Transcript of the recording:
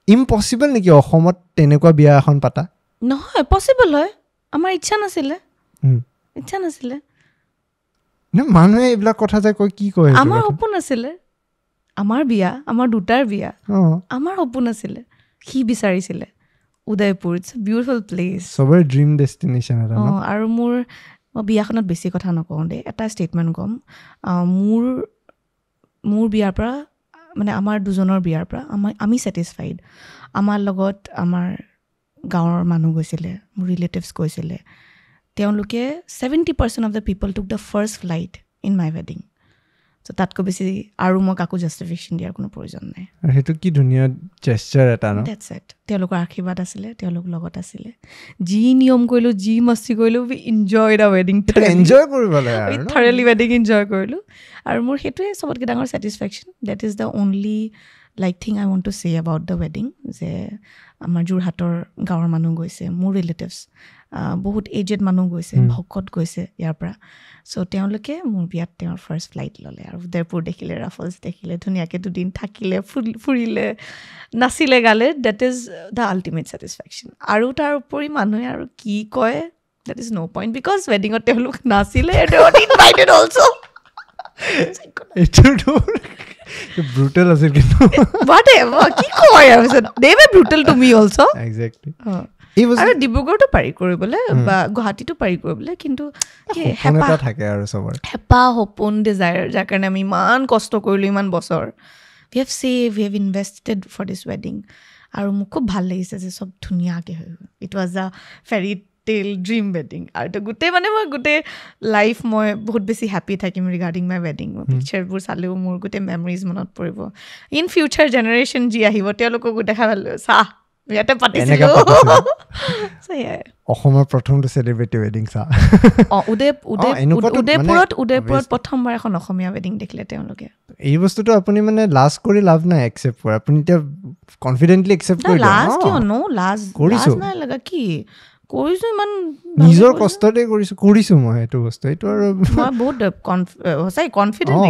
impossible নেকি অসমত তেনেকুৱা বিয়া এখন পাতা নহয় পসিবল হয় আমাৰ ইচ্ছা নাছিলে না মানুহে এইবিলাক কথা যে কয় কি কয় আমাৰ সপোন আছিলে আমাৰ বিয়া আমাৰ দুটাৰ বিয়া আমাৰ সপোন আছিলে কি বিচাৰিছিলে Udaipur it's a beautiful place সবৰ ড্ৰিম ডেষ্টিনেশ্যন এটা ন আৰু মোৰ বিয়াখনত বেছি কথা নকওঁ দেই এটা ষ্টেটমেণ্ট ক'ম মোৰ বিয়াৰ পৰা মানে আমাৰ দুজনৰ বিয়াৰ পৰা আমি ছেটিছফাইড আমাৰ লগত আমাৰ গাঁৱৰ মানুহ গৈছিলে মোৰ ৰিলেটিভছ গৈছিলে তেওঁলোকে 70% of the people took the first flight in my ৱেডিং চ' তাতকৈ বেছি আৰু মই কাকো জাষ্টিফিকেশ্যন দিয়াৰ কোনো প্ৰয়োজন নাই সেইটো কি ধুনীয়া জেষ্টাৰ এটা ন ডেটছ ইট তেওঁলোকৰ আশীৰ্বাদ আছিলে তেওঁলোক লগত আছিলে যি নিয়ম কৰিলোঁ যি মস্তি কৰিলোঁ উই এনজয় দ্য ৱেডিং এনজয় কৰিব লাগে উই থৰলি ৱেডিং এনজয় কৰিলোঁ আৰু মোৰ সেইটোৱে চবতকৈ ডাঙৰ satisfaction that is the only like thing I want to say about the ৱেডিং যে আমাৰ যোৰহাটৰ গাঁৱৰ মানুহ গৈছে মোৰ ৰিলেটিভছ বহুত এজেড মানুহ গৈছে ভকত গৈছে ইয়াৰ পৰা চ' তেওঁলোকে মোৰ বিয়াত তেওঁৰ ফাৰ্ষ্ট ফ্লাইট ল'লে আৰু উদয়পুৰ দেখিলে ৰাফলছ দেখিলে ধুনীয়াকৈ দুদিন থাকিলে ফুৰিলে নাচিলে গালে date is the ultimate satisfaction আৰু তাৰ উপৰি মানুহে আৰু কি কয় date is no' point because ৱেডিঙত তেওঁলোক নাচিলে ইনভাইটেড অলছ' এইটোতো ব্ৰুটেল আছিল কিন্তু কি কয় the way brutal to me also' exactly আৰু ডিব্ৰুগড়তো পাৰি কৰিবলৈ বা গুৱাহাটীতো পাৰি কৰিবলৈ কিন্তু হেঁপাহ থাকে আৰু চবৰ হেঁপাহ সপোন ডিজায়াৰ যাৰ কাৰণে আমি ইমান কষ্ট কৰিলোঁ ইমান বছৰ উই হেভ ইনভেষ্টেড ফৰ দিছ ৱেডিং আৰু মোক খুব ভাল লাগিছে যে চব ধুনীয়াকৈ হৈ গ'ল ইট ৱাজ আ ফেৰী টেল ড্ৰিম ৱেডিং আৰু তো গোটেই লাইফ মই বহুত বেছি হেপ্পী থাকিম ৰিগাৰ্ডিং মাই ৱেডিং পিকচাৰবোৰ চালেও মোৰ গোটেই মেমৰিজ মনত পৰিব ইন ফিউচাৰ জেনেৰেশ্যন যি আহিব তেওঁলোককো দেখা পালোঁ চাহ ইয়াতে পাতিছিলোঁ অসমৰ প্ৰথমটো চেলিব্ৰিটি ৱেডিং চাহ উদয়পুৰত প্ৰথমবাৰ এখন অসমীয়া ৱেডিং দেখিলে তেওঁলোকে এই বস্তুটো আপুনি মানে লাজ কৰি লাভ নাই একচেপ্ট কৰে আপুনি এতিয়া কনফিডেণ্টলি একচেপ্ট কৰি লাজ কিয় ন লাজ নাই লগা কি কৰিছোঁ ইমান নিজৰ কষ্টতে কৰিছোঁ মই এইটো বস্তু এইটো আৰু মই বহুত সঁচাই কনফিডেণ্ট